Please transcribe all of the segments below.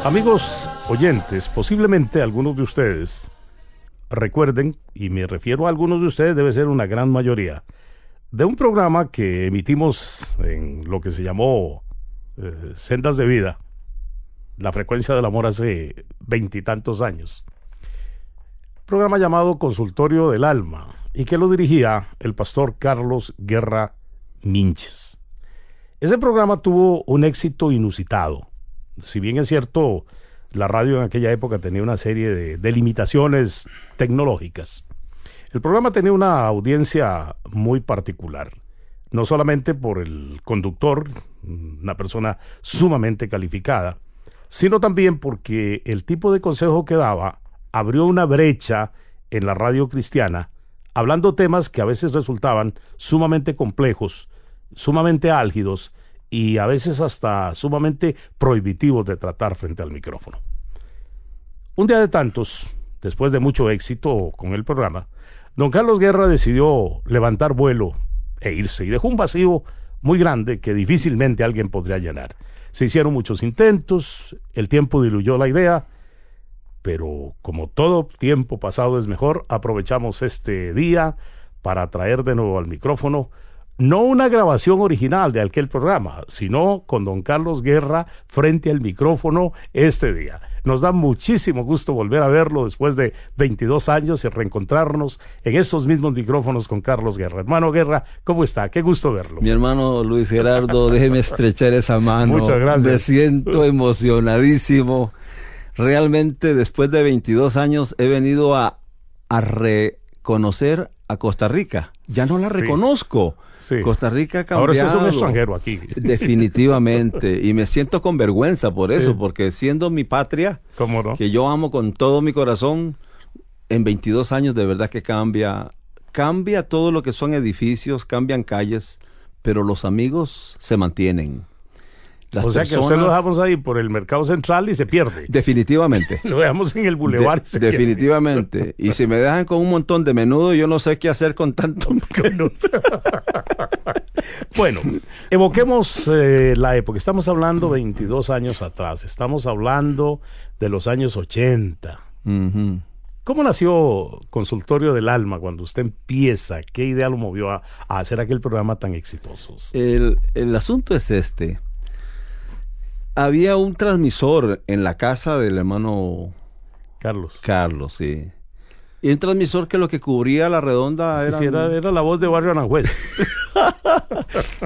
Amigos oyentes, posiblemente algunos de ustedes recuerden, y me refiero a algunos de ustedes, debe ser una gran mayoría, de un programa que emitimos en lo que se llamó Sendas de Vida, la frecuencia del amor, hace 20 y tantos años. Programa llamado Consultorio del Alma, y que lo dirigía el pastor Carlos Guerra Minches. Ese programa tuvo un éxito inusitado. Si bien es cierto, la radio en aquella época tenía una serie de limitaciones tecnológicas, el programa tenía una audiencia muy particular, no solamente por el conductor, una persona sumamente calificada, sino también porque el tipo de consejo que daba abrió una brecha en la radio cristiana, hablando temas que a veces resultaban sumamente complejos, sumamente álgidos y a veces hasta sumamente prohibitivos de tratar frente al micrófono. Un día de tantos, después de mucho éxito con el programa, don Carlos Guerra decidió levantar vuelo e irse, y dejó un vacío muy grande que difícilmente alguien podría llenar. Se hicieron muchos intentos, el tiempo diluyó la idea, pero como todo tiempo pasado es mejor, aprovechamos este día para traer de nuevo al micrófono no una grabación original de aquel programa, sino con don Carlos Guerra frente al micrófono este día. Nos da muchísimo gusto volver a verlo después de 22 años y reencontrarnos en estos mismos micrófonos con Carlos Guerra. Hermano Guerra, ¿cómo está? Qué gusto verlo. Mi hermano Luis Gerardo, déjeme estrechar esa mano. Muchas gracias. Me siento emocionadísimo. Realmente, después de 22 años, he venido a reconocer a Costa Rica. Ya no la reconozco. Sí. Costa Rica ha cambiado. Ahora usted es un extranjero aquí. Definitivamente. Y me siento con vergüenza por eso, porque siendo mi patria, ¿cómo no? que yo amo con todo mi corazón, en 22 años de verdad que cambia todo lo que son edificios, cambian calles, pero los amigos se mantienen. O sea que usted lo dejamos ahí por el Mercado Central y se pierde. Definitivamente. Lo dejamos en el Boulevard y se definitivamente. pierde. Y si me dejan con un montón de menudo, yo no sé qué hacer con tanto. Bueno, evoquemos la época. Estamos hablando 22 años atrás. Estamos hablando de los años 80. Uh-huh. ¿Cómo nació Consultorio del Alma cuando usted empieza? ¿Qué idea lo movió a hacer aquel programa tan exitoso? El asunto es este. Había un transmisor en la casa del hermano Carlos, sí. Y un transmisor que lo que cubría la redonda era la voz de Barrio Aranjuez.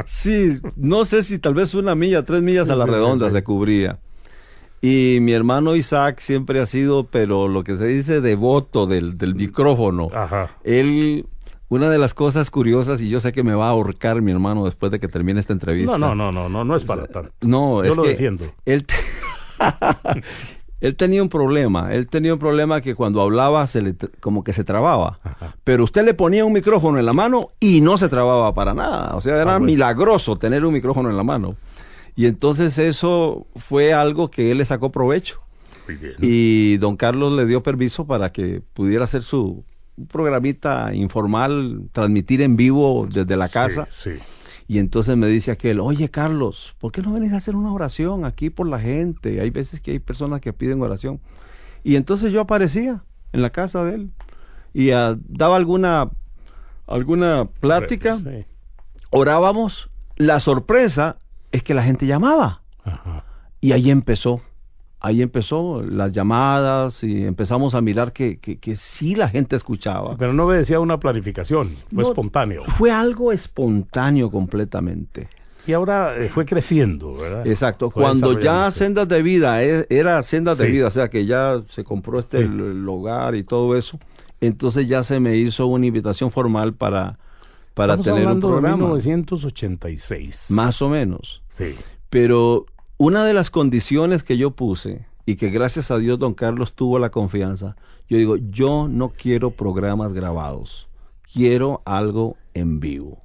Sí, no sé si tal vez 1 milla, 3 millas a la redonda se cubría. Y mi hermano Isaac siempre ha sido, pero lo que se dice, devoto del micrófono. Ajá. Él... Una de las cosas curiosas, y yo sé que me va a ahorcar mi hermano después de que termine esta entrevista. No es para tanto. No, yo es lo que defiendo. Él tenía un problema. Él tenía un problema que cuando hablaba como que se trababa. Ajá. Pero usted le ponía un micrófono en la mano y no se trababa para nada. O sea, era milagroso tener un micrófono en la mano. Y entonces eso fue algo que él le sacó provecho. Muy bien. Y don Carlos le dio permiso para que pudiera hacer un programita informal, transmitir en vivo desde la casa. Sí. Y entonces me dice aquel, oye Carlos, ¿por qué no venís a hacer una oración aquí por la gente? Hay veces que hay personas que piden oración. Y entonces yo aparecía en la casa de él y daba alguna plática, sí. Orábamos. La sorpresa es que la gente llamaba. Ajá. Y ahí empezó las llamadas y empezamos a mirar que sí la gente escuchaba. Sí, pero no obedecía a una planificación, fue espontáneo. Fue algo espontáneo completamente. Y ahora fue creciendo, ¿verdad? Exacto. Cuando ya Sendas de Vida era Sendas de Vida, o sea que ya se compró el hogar y todo eso, entonces ya se me hizo una invitación formal para tener un programa. De 1986. Más o menos. Sí. Pero una de las condiciones que yo puse, y que gracias a Dios don Carlos tuvo la confianza, yo digo, yo no quiero programas grabados, quiero algo en vivo.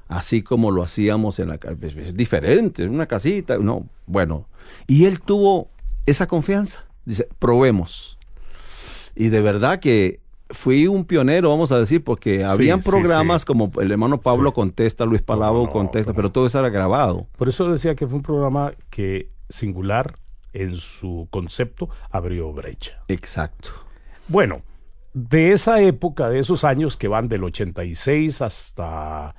Así como lo hacíamos en la casa, es diferente, en una casita, no, bueno. Y él tuvo esa confianza, dice, probemos. Y de verdad que fui un pionero, vamos a decir, porque habían programas como el hermano Pablo contesta, Luis Palau contesta, pero todo eso era grabado. Por eso decía que fue un programa que singular, en su concepto abrió brecha. Exacto. Bueno, de esa época, de esos años que van del 86 ¿hasta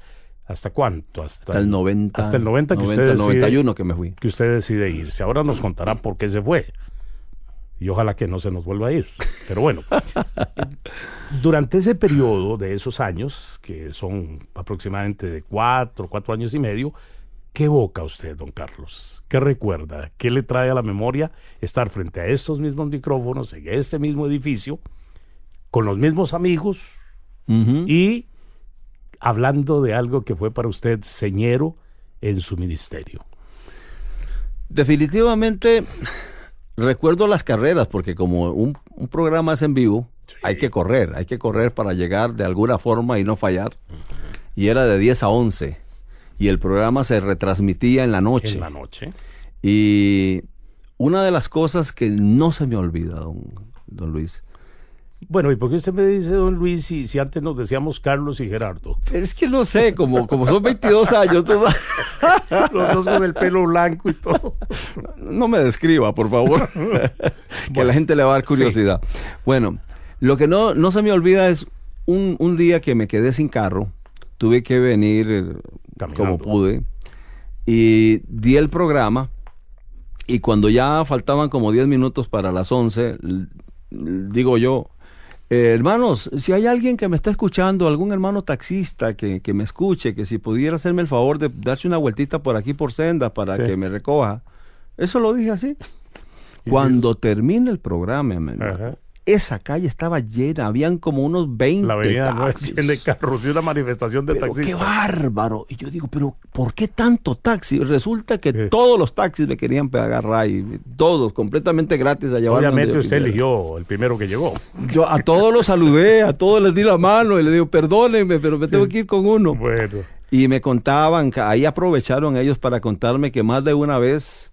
cuánto? Hasta el 90. Hasta el 90 que 90, usted 91 que me fui. Que usted decide irse. Ahora nos contará por qué se fue. Y ojalá que no se nos vuelva a ir. Pero bueno, durante ese periodo de esos años, que son aproximadamente de 4 años y medio, ¿qué evoca usted, don Carlos? ¿Qué recuerda? ¿Qué le trae a la memoria estar frente a estos mismos micrófonos, en este mismo edificio, con los mismos amigos y hablando de algo que fue para usted señero en su ministerio? Definitivamente recuerdo las carreras, porque como un programa es en vivo, sí, hay que correr para llegar de alguna forma y no fallar. Y era de 10 a 11. Y el programa se retransmitía en la noche. En la noche. Y una de las cosas que no se me olvida, don Luis. Bueno, ¿y por qué usted me dice don Luis si antes nos decíamos Carlos y Gerardo? Pero es que no sé, como son 22 años, tú sabes. Los dos con el pelo blanco y todo. No me describa, por favor. Que a la gente le va a dar curiosidad. Sí. Bueno, lo que no se me olvida es un día que me quedé sin carro. Tuve que venir como pude. Y di el programa. Y cuando ya faltaban como 10 minutos para las 11, digo yo, hermanos, si hay alguien que me está escuchando, algún hermano taxista que me escuche, que si pudiera hacerme el favor de darse una vueltita por aquí por Senda para que me recoja. Eso lo dije así. Cuando termine el programa, esa calle estaba llena, habían como unos 20 la avenida taxis. No de carros y una manifestación de taxistas. ¡Qué bárbaro! Y yo digo, pero ¿por qué tanto taxi? Resulta que todos los taxis me querían agarrar y todos, completamente gratis a llevarme. Obviamente usted eligió el primero que llegó. Yo a todos los saludé, a todos les di la mano y les digo, perdónenme, pero me tengo que ir con uno. Bueno. Y me contaban, ahí aprovecharon ellos para contarme que más de una vez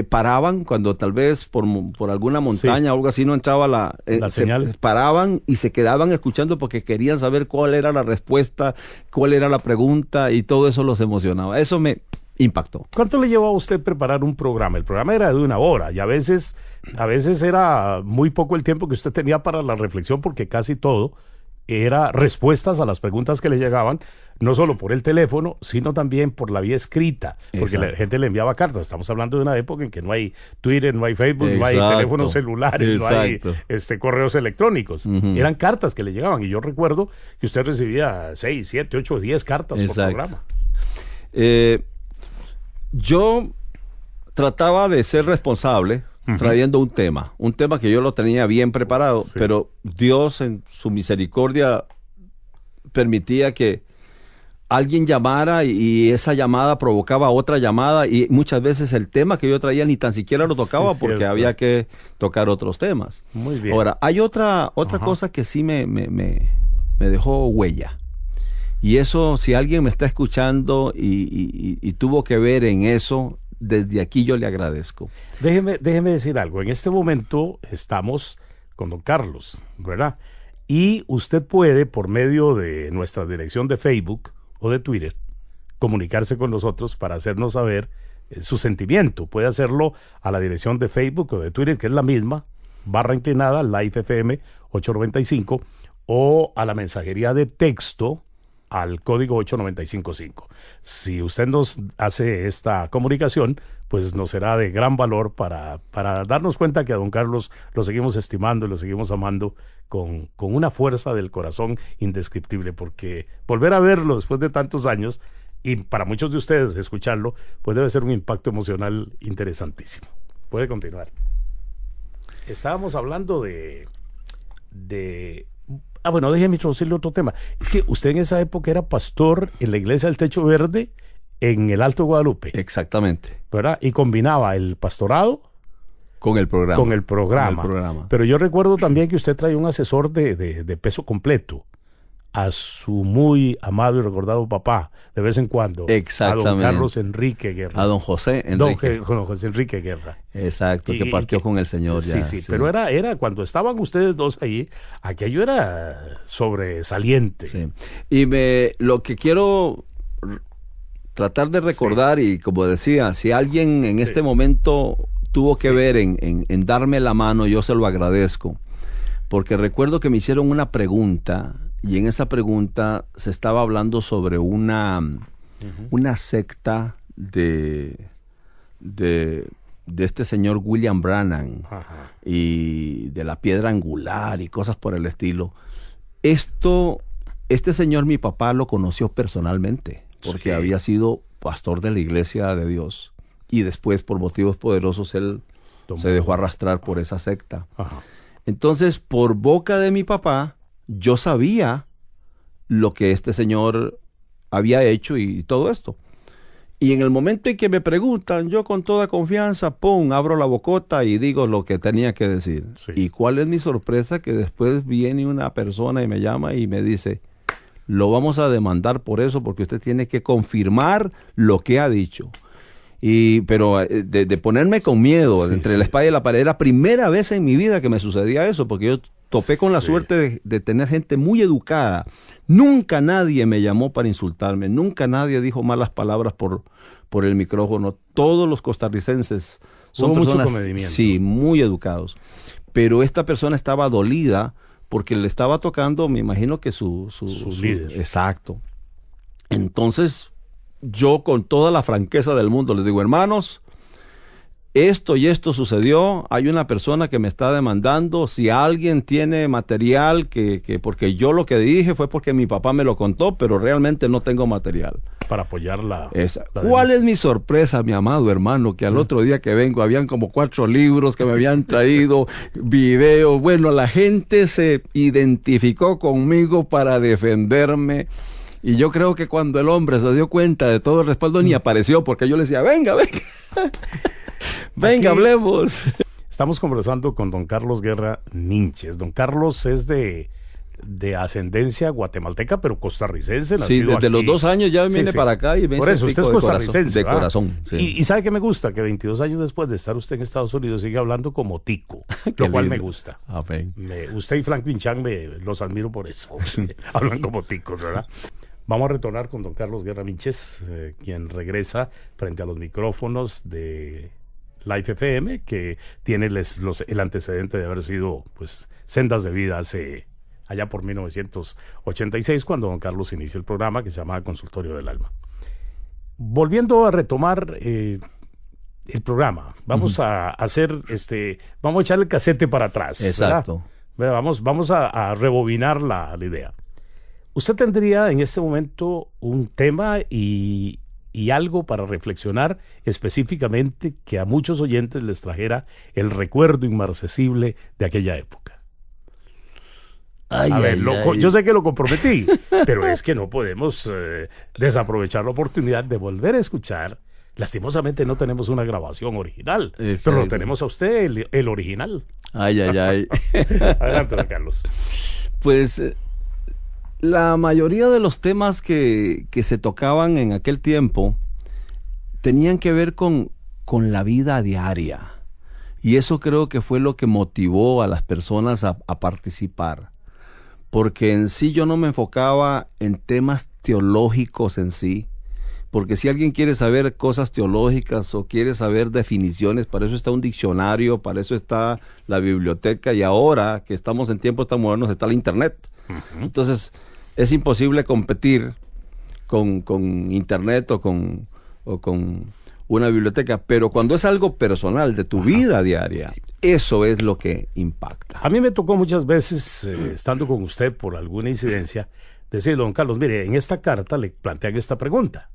paraban cuando tal vez por alguna montaña o algo así no entraba la señal. Paraban y se quedaban escuchando porque querían saber cuál era la respuesta, cuál era la pregunta, y todo eso los emocionaba. Eso me impactó. ¿Cuánto le llevó a usted preparar un programa? El programa era de 1 hora y a veces era muy poco el tiempo que usted tenía para la reflexión, porque casi todo era respuestas a las preguntas que le llegaban, no solo por el teléfono, sino también por la vía escrita, porque la gente le enviaba cartas. Estamos hablando de una época en que no hay Twitter, no hay Facebook, no hay teléfonos celulares, no hay correos electrónicos. Eran cartas que le llegaban, y yo recuerdo que usted recibía 6, 7, 8, 10 cartas por programa. Yo trataba de ser responsable trayendo un tema que yo lo tenía bien preparado, pero Dios en su misericordia permitía que alguien llamara y esa llamada provocaba otra llamada, y muchas veces el tema que yo traía ni tan siquiera lo tocaba porque había que tocar otros temas. Muy bien. Ahora, hay otra cosa que sí me dejó huella. Y eso, si alguien me está escuchando y tuvo que ver en eso, desde aquí yo le agradezco. Déjeme decir algo. En este momento estamos con don Carlos, ¿verdad? Y usted puede, por medio de nuestra dirección de Facebook o de Twitter, comunicarse con nosotros para hacernos saber su sentimiento. Puede hacerlo a la dirección de Facebook o de Twitter, que es la misma, /inclinada, Live FM 895, o a la mensajería de texto al código 8955. Si usted nos hace esta comunicación, pues nos será de gran valor para darnos cuenta que a don Carlos lo seguimos estimando y lo seguimos amando con una fuerza del corazón indescriptible, porque volver a verlo después de tantos años, y para muchos de ustedes escucharlo, pues debe ser un impacto emocional interesantísimo. Puede continuar. Estábamos hablando bueno, déjeme introducirle otro tema. Es que usted en esa época era pastor en la iglesia del Techo Verde en el Alto Guadalupe. Exactamente. ¿Verdad? Y combinaba el pastorado con el programa. Con el programa. Pero yo recuerdo también que usted traía un asesor de peso completo a su muy amado y recordado papá, de vez en cuando. Exactamente. A don Carlos Enrique Guerra. A don José Enrique. Don José Enrique Guerra. Exacto, que partió con el Señor ya. Sí, pero era cuando estaban ustedes dos ahí, aquello era sobresaliente. Sí. Y lo que quiero tratar de recordar, y como decía, si alguien en este momento tuvo que ver en darme la mano, yo se lo agradezco. Porque recuerdo que me hicieron una pregunta y en esa pregunta se estaba hablando sobre una secta de este señor William Branham y de la piedra angular y cosas por el estilo. Este señor, mi papá lo conoció personalmente porque había sido pastor de la Iglesia de Dios y después por motivos poderosos él se dejó arrastrar por esa secta. Entonces, por boca de mi papá, yo sabía lo que este señor había hecho y todo esto. Y en el momento en que me preguntan, yo con toda confianza, abro la bocota y digo lo que tenía que decir. Sí. ¿Y cuál es mi sorpresa? Que después viene una persona y me llama y me dice, lo vamos a demandar por eso porque usted tiene que confirmar lo que ha dicho. Pero de ponerme con miedo entre la espada y la pared, era la primera vez en mi vida que me sucedía eso, porque yo topé con la suerte de tener gente muy educada. Nunca nadie me llamó para insultarme, nunca nadie dijo malas palabras por el micrófono. Todos los costarricenses son personas muy educados. Pero esta persona estaba dolida porque le estaba tocando, me imagino que su líder. Exacto. Entonces, yo con toda la franqueza del mundo les digo, hermanos, esto y esto sucedió, hay una persona que me está demandando, si alguien tiene material, porque yo lo que dije fue porque mi papá me lo contó, pero realmente no tengo material. Para apoyarla. ¿Cuál es mi sorpresa, mi amado hermano? Que al otro día que vengo, habían como 4 libros que me habían traído, videos, bueno, la gente se identificó conmigo para defenderme. Y yo creo que cuando el hombre se dio cuenta de todo el respaldo, ni apareció, porque yo le decía, venga. Venga, hablemos. Estamos conversando con don Carlos Guerra Ninches. Don Carlos es de ascendencia guatemalteca, pero costarricense. Sí, desde aquí. Los 2 años ya viene para acá y por eso, usted es costarricense. De corazón. Sí. Y ¿sabe qué me gusta? Que 22 años después de estar usted en Estados Unidos sigue hablando como tico, lo cual me gusta. Usted y Franklin Chang los admiro por eso. Hablan como ticos, ¿verdad? Vamos a retornar con don Carlos Guerra Ninches, quien regresa frente a los micrófonos de Life FM, que tiene el antecedente de haber sido pues sendas de vida allá por 1986, cuando don Carlos inicia el programa que se llamaba Consultorio del Alma. Volviendo a retomar el programa, vamos a hacer vamos a echar el casete para atrás. Exacto. ¿Verdad? Vamos a rebobinar la idea. ¿Usted tendría en este momento un tema y algo para reflexionar específicamente que a muchos oyentes les trajera el recuerdo inmarcesible de aquella época? Yo sé que lo comprometí, pero es que no podemos desaprovechar la oportunidad de volver a escuchar. Lastimosamente no tenemos una grabación original, pero lo tenemos a usted, el original. Adelante, don Carlos. Pues la mayoría de los temas que se tocaban en aquel tiempo tenían que ver con la vida diaria. Y eso creo que fue lo que motivó a las personas a participar. Porque en sí yo no me enfocaba en temas teológicos en sí. Porque si alguien quiere saber cosas teológicas o quiere saber definiciones, para eso está un diccionario, para eso está la biblioteca, y ahora que estamos en tiempos tan modernos está el internet. Entonces es imposible competir con internet o con una biblioteca, pero cuando es algo personal de tu vida diaria, eso es lo que impacta. A mí me tocó muchas veces, estando con usted por alguna incidencia, decirle, don Carlos, mire, en esta carta le plantean esta pregunta.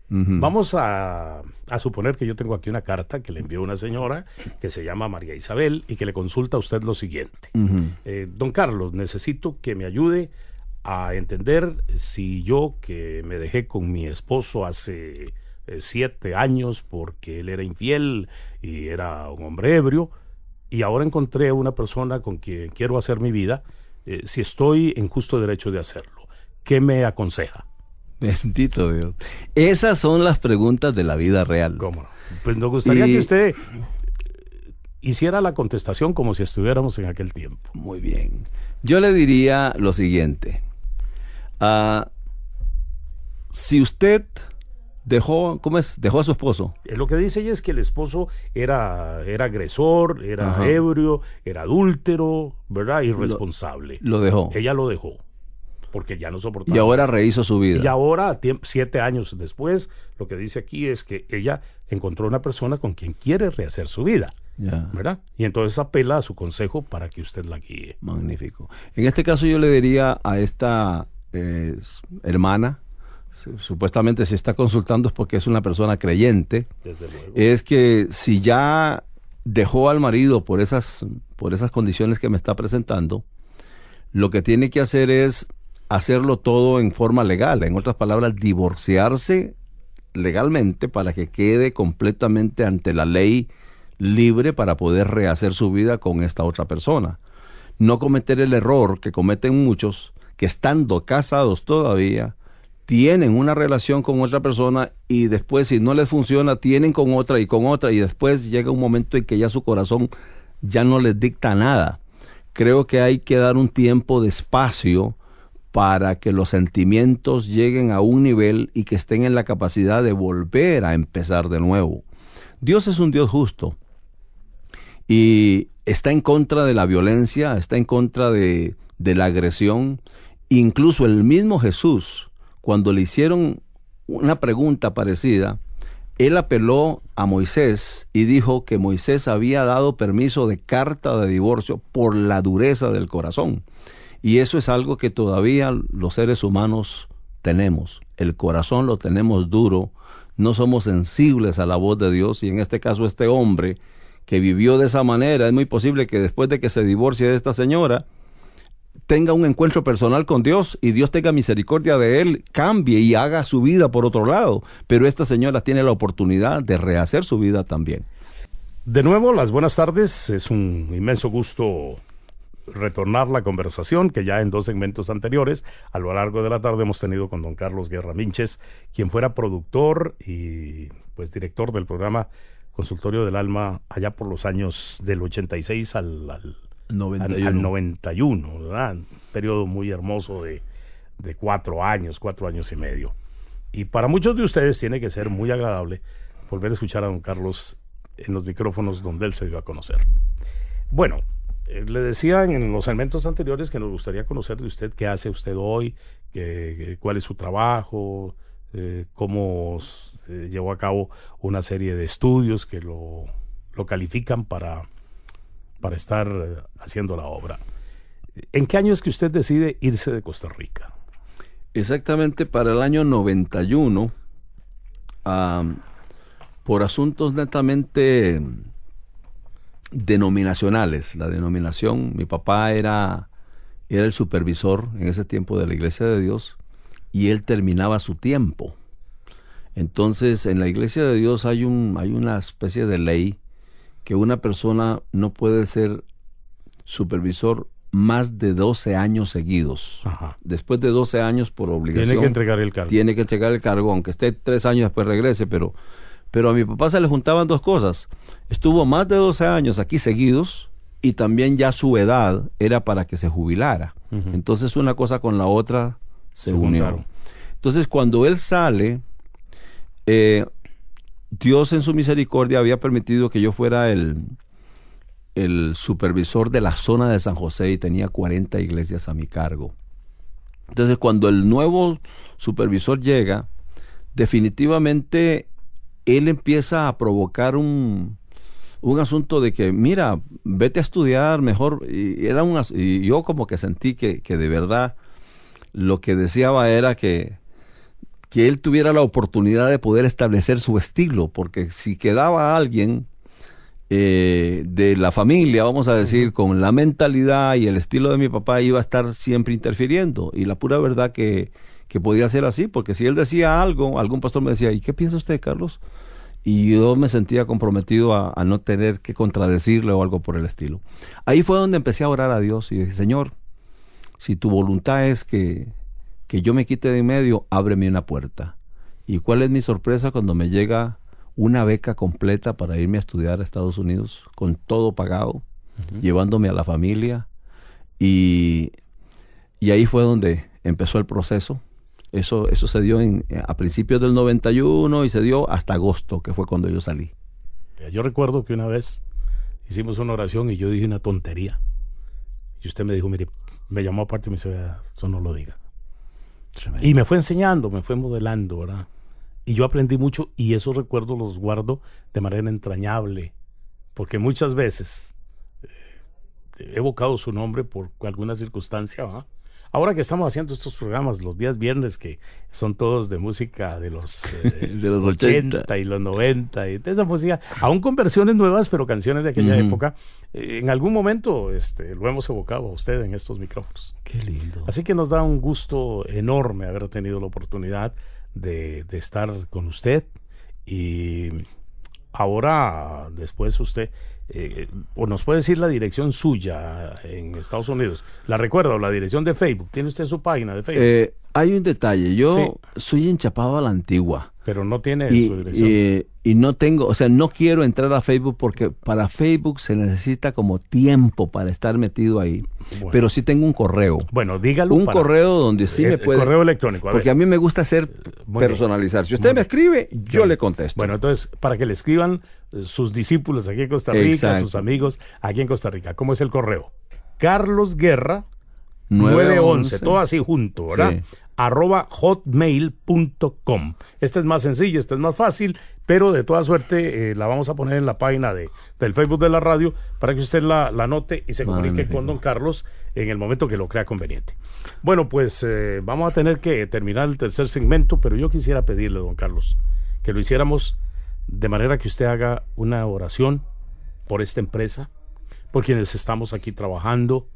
Vamos a suponer que yo tengo aquí una carta que le envió una señora que se llama María Isabel y que le consulta a usted lo siguiente. Don Carlos, necesito que me ayude a entender si yo, que me dejé con mi esposo hace 7 años porque él era infiel y era un hombre ebrio, y ahora encontré una persona con quien quiero hacer mi vida, si estoy en justo derecho de hacerlo. ¿Qué me aconseja? Bendito Dios. Esas son las preguntas de la vida real. ¿Cómo no? Pues nos gustaría que usted hiciera la contestación como si estuviéramos en aquel tiempo. Muy bien. Yo le diría lo siguiente. Si usted Dejó a su esposo. Lo que dice ella es que el esposo era agresor, era ebrio, era adúltero, ¿verdad? Irresponsable. Lo dejó. Ella lo dejó, porque ya no soportaba. Y ahora rehizo su vida. Y ahora, 7 años después, lo que dice aquí es que ella encontró una persona con quien quiere rehacer su vida. Ya. ¿Verdad? Y entonces apela a su consejo para que usted la guíe. Magnífico. En este caso yo le diría a esta hermana, supuestamente si está consultando es porque es una persona creyente, Desde luego. es que si ya dejó al marido por esas condiciones que me está presentando, lo que tiene que hacer es hacerlo todo en forma legal. En otras palabras, divorciarse legalmente para que quede completamente ante la ley libre para poder rehacer su vida con esta otra persona. No cometer el error que cometen muchos, que estando casados todavía, tienen una relación con otra persona y después, si no les funciona, tienen con otra y después llega un momento en que ya su corazón ya no les dicta nada. Creo que hay que dar un tiempo de espacio para que los sentimientos lleguen a un nivel y que estén en la capacidad de volver a empezar de nuevo. Dios es un Dios justo y está en contra de la violencia, está en contra de la agresión. Incluso el mismo Jesús, cuando le hicieron una pregunta parecida, él apeló a Moisés y dijo que Moisés había dado permiso de carta de divorcio por la dureza del corazón. Y eso es algo que todavía los seres humanos tenemos. El corazón lo tenemos duro, no somos sensibles a la voz de Dios, y en este caso este hombre que vivió de esa manera, es muy posible que después de que se divorcie de esta señora, tenga un encuentro personal con Dios y Dios tenga misericordia de él, cambie y haga su vida por otro lado. Pero esta señora tiene la oportunidad de rehacer su vida también. De nuevo, las buenas tardes. Es un inmenso gusto retornar la conversación que ya en 2 segmentos anteriores a lo largo de la tarde hemos tenido con don Carlos Guerra Minches, quien fuera productor y pues director del programa Consultorio del Alma allá por los años del 86 al 91, ¿verdad? Un periodo muy hermoso de 4 años y medio. Y para muchos de ustedes tiene que ser muy agradable volver a escuchar a don Carlos en los micrófonos donde él se dio a conocer. Bueno, le decía en los segmentos anteriores que nos gustaría conocer de usted qué hace usted hoy, cuál es su trabajo, cómo llevó a cabo una serie de estudios que lo califican para estar haciendo la obra. ¿En qué año es que usted decide irse de Costa Rica? Exactamente para el año 91, por asuntos netamente denominacionales. La denominación, mi papá era el supervisor en ese tiempo de la Iglesia de Dios y él terminaba su tiempo. Entonces, en la Iglesia de Dios hay una especie de ley que una persona no puede ser supervisor más de 12 años seguidos. Ajá. Después de 12 años por obligación. Tiene que entregar el cargo. Tiene que entregar el cargo, aunque esté 3 años después regrese, pero a mi papá se le juntaban 2 cosas. Estuvo más de 12 años aquí seguidos y también ya su edad era para que se jubilara. Uh-huh. Entonces una cosa con la otra se unió. Juntaron. Entonces cuando él sale, Dios en su misericordia había permitido que yo fuera el supervisor de la zona de San José y tenía 40 iglesias a mi cargo. Entonces cuando el nuevo supervisor llega, definitivamente él empieza a provocar un asunto de que, mira, vete a estudiar mejor. Y yo como que sentí que de verdad lo que deseaba era que él tuviera la oportunidad de poder establecer su estilo, porque si quedaba alguien de la familia, vamos a decir, con la mentalidad y el estilo de mi papá, iba a estar siempre interfiriendo. Y la pura verdad que podía ser así, porque si él decía algo, algún pastor me decía, ¿y qué piensa usted, Carlos? Y yo me sentía comprometido a no tener que contradecirle o algo por el estilo. Ahí fue donde empecé a orar a Dios y dije, Señor, si tu voluntad es que yo me quite de en medio, ábreme una puerta. ¿Y cuál es mi sorpresa cuando me llega una beca completa para irme a estudiar a Estados Unidos, con todo pagado, uh-huh, llevándome a la familia? Y ahí fue donde empezó el proceso. Eso se dio a principios del 91 y se dio hasta agosto, que fue cuando yo salí. Yo recuerdo que una vez hicimos una oración y yo dije una tontería. Y usted me dijo, mire, me llamó aparte y me dice, "Vea, eso no lo diga". Tremendo. Y me fue enseñando, me fue modelando, ¿verdad? Y yo aprendí mucho y esos recuerdos los guardo de manera entrañable. Porque muchas veces he evocado su nombre por alguna circunstancia, ¿verdad? Ahora que estamos haciendo estos programas los días viernes, que son todos de música de los, de los 80 y los 90, y de esa música, aún con versiones nuevas, pero canciones de aquella época, en algún momento lo hemos evocado a usted en estos micrófonos. Qué lindo. Así que nos da un gusto enorme haber tenido la oportunidad de estar con usted. Y ahora, después usted... o nos puede decir la dirección suya en Estados Unidos. ¿La recuerda o la dirección de Facebook? ¿Tiene usted su página de Facebook? Hay un detalle. Yo soy enchapado a la antigua. Pero no tiene su dirección. Y no tengo, o sea, no quiero entrar a Facebook porque para Facebook se necesita como tiempo para estar metido ahí. Bueno. Pero sí tengo un correo. Bueno, dígalo. Un correo donde sí me puede... correo electrónico. Porque a mí me gusta hacer personalizar. Si usted me escribe, yo le contesto. Bueno, entonces, para que le escriban sus discípulos aquí en Costa Rica, exacto, sus amigos aquí en Costa Rica. ¿Cómo es el correo? Carlos Guerra 911, todo así junto, ¿verdad? Sí. @hotmail.com. Este es más sencillo, este es más fácil, pero de toda suerte la vamos a poner en la página del Facebook de la radio para que usted la anote y se comunique con don Carlos en el momento que lo crea conveniente. Bueno, pues vamos a tener que terminar el tercer segmento, pero yo quisiera pedirle, don Carlos, que lo hiciéramos de manera que usted haga una oración por esta empresa, por quienes estamos aquí trabajando,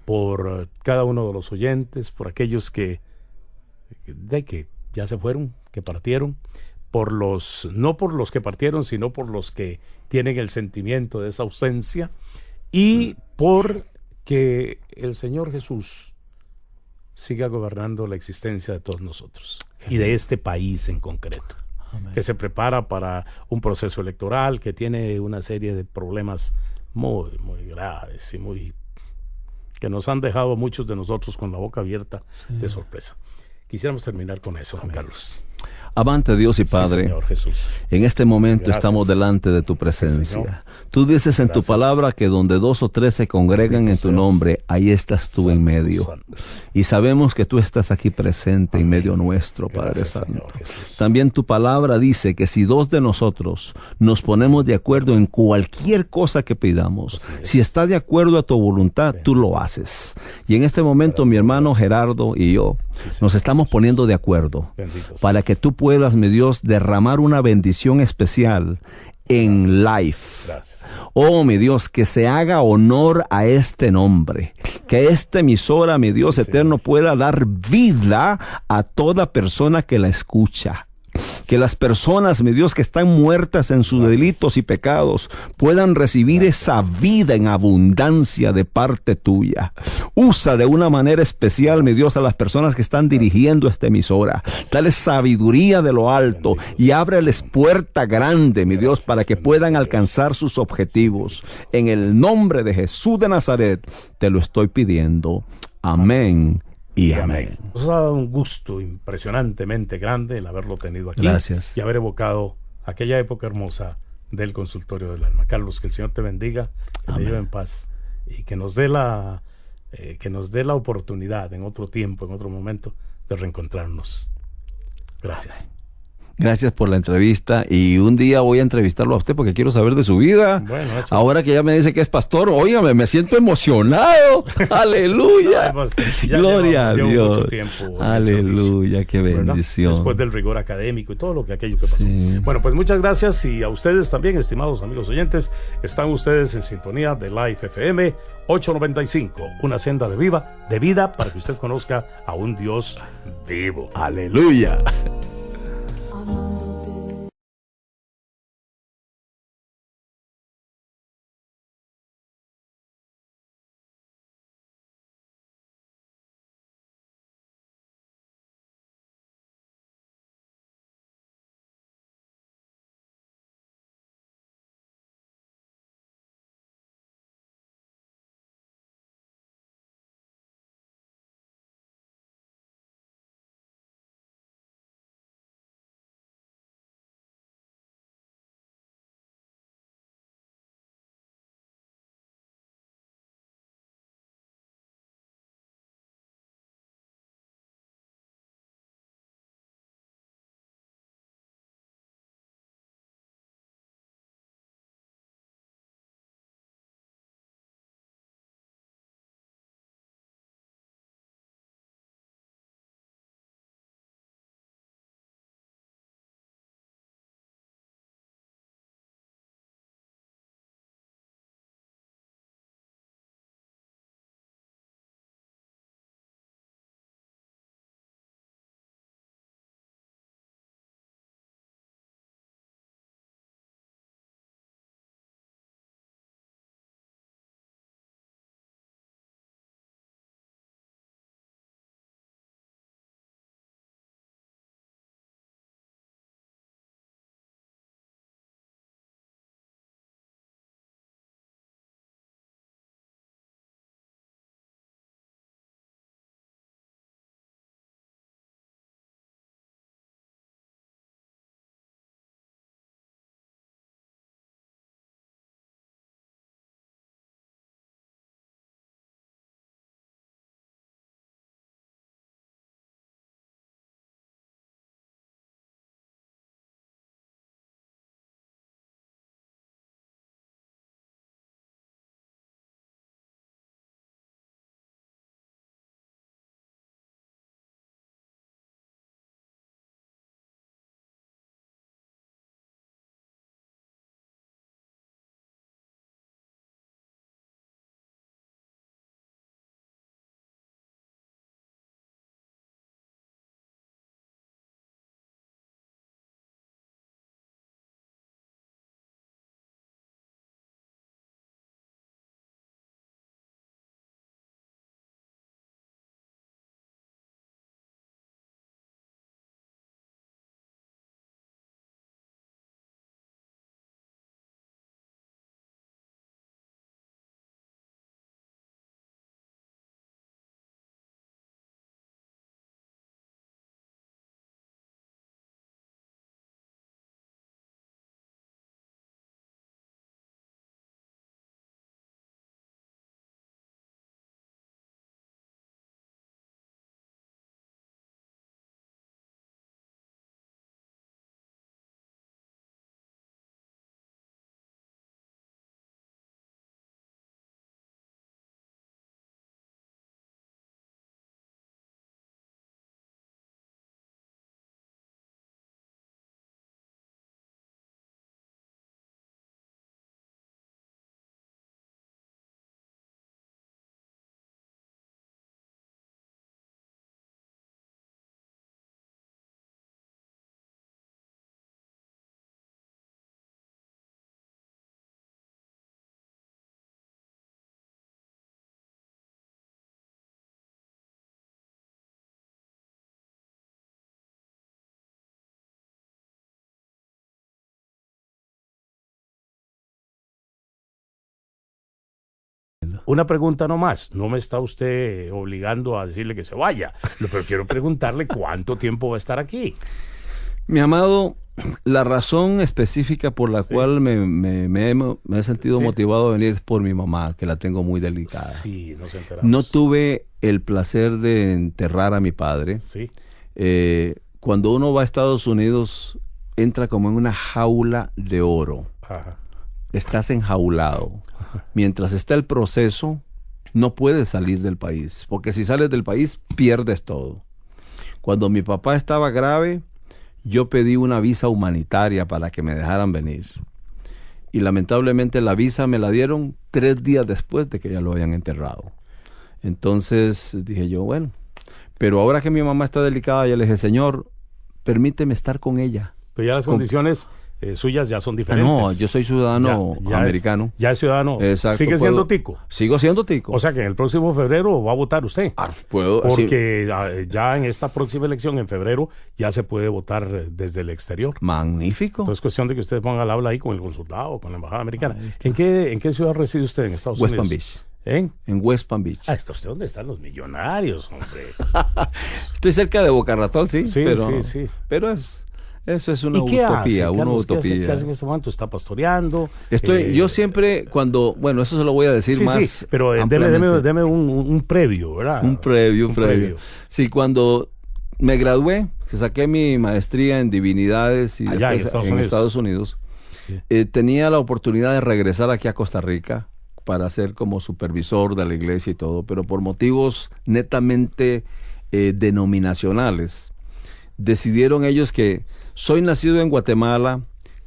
por cada uno de los oyentes, por aquellos que ya se fueron, que partieron, no por los que partieron, sino por los que tienen el sentimiento de esa ausencia, y por que el Señor Jesús siga gobernando la existencia de todos nosotros y de este país en concreto. Amén. Que se prepara para un proceso electoral, que tiene una serie de problemas muy, muy graves y que nos han dejado a muchos de nosotros con la boca abierta de sorpresa. Quisiéramos terminar con eso, Juan Carlos. Avante Dios y Padre, Señor Jesús. En este momento estamos delante de tu presencia. Tú dices en tu palabra que donde 2 o 3 se congregan en tu nombre, ahí estás tú en medio. Y sabemos que tú estás aquí presente en medio nuestro, Padre Santo. También tu palabra dice que si 2 de nosotros nos ponemos de acuerdo en cualquier cosa que pidamos, si está de acuerdo a tu voluntad, tú lo haces. Y en este momento mi hermano Gerardo y yo nos estamos poniendo de acuerdo para que tú puedas, mi Dios, derramar una bendición especial en Life. Oh, mi Dios, que se haga honor a este nombre, que esta emisora, mi Dios eterno, pueda dar vida a toda persona que la escucha. Que las personas, mi Dios, que están muertas en sus delitos y pecados, puedan recibir esa vida en abundancia de parte tuya. Usa de una manera especial, mi Dios, a las personas que están dirigiendo esta emisora. Dale sabiduría de lo alto y ábreles puerta grande, mi Dios, para que puedan alcanzar sus objetivos. En el nombre de Jesús de Nazaret, te lo estoy pidiendo. Amén. Y amén. Nos ha dado un gusto impresionantemente grande el haberlo tenido aquí. Gracias. Y haber evocado aquella época hermosa del consultorio del alma. Carlos, que el Señor te bendiga, que te lleve en paz y que nos dé la oportunidad en otro tiempo, en otro momento, de reencontrarnos. Gracias. Amén. Gracias por la entrevista y un día voy a entrevistarlo a usted porque quiero saber de su vida. Bueno, ahora que ya me dice que es pastor, óigame, me siento emocionado. Aleluya. Gloria a Dios. Aleluya, qué bendición. Después del rigor académico y todo aquello que pasó. Sí. Bueno, pues muchas gracias y a ustedes también, estimados amigos oyentes. Están ustedes en sintonía de Life FM 895, una senda de vida para que usted conozca a un Dios vivo. Aleluya. una pregunta nomás. No me está usted obligando a decirle que se vaya, pero quiero preguntarle cuánto tiempo va a estar aquí. Mi amado, la razón específica por la cual me he sentido motivado a venir es por mi mamá, que la tengo muy delicada. Sí, nos enteramos. No tuve el placer de enterrar a mi padre. Sí. Cuando uno va a Estados Unidos, entra como en una jaula de oro. Ajá. Estás enjaulado. Mientras está el proceso, no puedes salir del país, porque si sales del país, pierdes todo. Cuando mi papá estaba grave, yo pedí una visa humanitaria para que me dejaran venir. Y lamentablemente la visa me la dieron 3 días después de que ya lo habían enterrado. Entonces dije yo, bueno, pero ahora que mi mamá está delicada, yo le dije, Señor, permíteme estar con ella. Pero ya las condiciones suyas ya son diferentes. No, yo soy ciudadano americano. Ya es ciudadano. Exacto. ¿Sigue siendo tico? Sigo siendo tico. O sea que en el próximo febrero va a votar usted. Puedo. Porque ya en esta próxima elección, en febrero, ya se puede votar desde el exterior. Magnífico. Entonces es cuestión de que usted ponga al habla ahí con el consulado, con la embajada americana. ¿En qué ciudad reside usted en Estados West Unidos? Palm Beach. En West Palm Beach. ¿Está usted dónde están los millonarios, hombre? Estoy cerca de Boca Ratón, sí. Sí. Pero eso es una ¿Y qué utopía, hace, una Carlos? utopía. ¿Qué hace en este momento? ¿Está pastoreando? Yo siempre bueno, eso se lo voy a decir más. Sí, pero ampliamente. deme un previo, ¿verdad? Un previo. Sí, cuando me gradué, que saqué mi maestría en divinidades y allá después en Estados Unidos, tenía la oportunidad de regresar aquí a Costa Rica para ser como supervisor de la iglesia y todo, pero por motivos netamente denominacionales, decidieron ellos que soy nacido en Guatemala,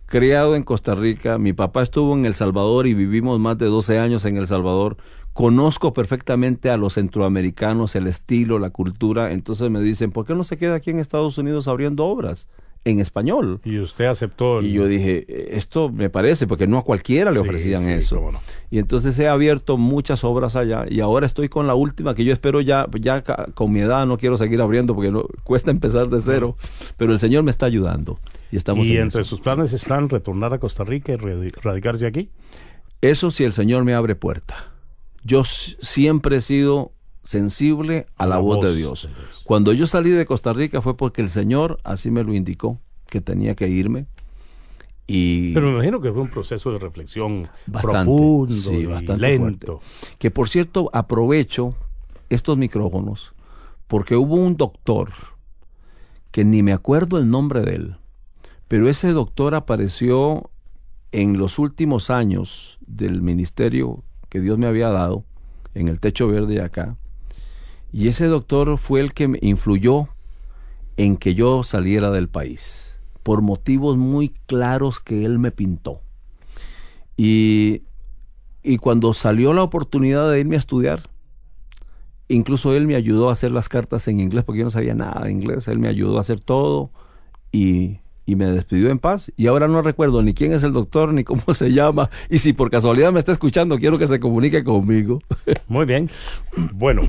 criado en Costa Rica, mi papá estuvo en El Salvador y vivimos más de 12 años en El Salvador, conozco perfectamente a los centroamericanos, el estilo, la cultura, entonces me dicen, ¿por qué no se queda aquí en Estados Unidos abriendo obras en español? Y usted aceptó. Y yo dije, esto me parece, porque no a cualquiera le ofrecían eso. Cómo no. Y entonces he abierto muchas obras allá y ahora estoy con la última que yo espero ya con mi edad no quiero seguir abriendo porque cuesta empezar de cero, pero el Señor me está ayudando. Y entre sus planes están retornar a Costa Rica y radicarse aquí. Eso si el Señor me abre puerta. Yo siempre he sido sensible a la voz de Dios. Cuando yo salí de Costa Rica fue porque el Señor así me lo indicó, que tenía que irme. Pero me imagino que fue un proceso de reflexión bastante, profundo y bastante lento. Fuerte. Que por cierto, aprovecho estos micrófonos porque hubo un doctor que ni me acuerdo el nombre de él, pero ese doctor apareció en los últimos años del ministerio que Dios me había dado, en el Techo Verde acá, y ese doctor fue el que me influyó en que yo saliera del país, por motivos muy claros que él me pintó. Y cuando salió la oportunidad de irme a estudiar, incluso él me ayudó a hacer las cartas en inglés, porque yo no sabía nada de inglés, él me ayudó a hacer todo, y me despidió en paz, y ahora no recuerdo ni quién es el doctor, ni cómo se llama, y si por casualidad me está escuchando, quiero que se comunique conmigo. Muy bien. Bueno,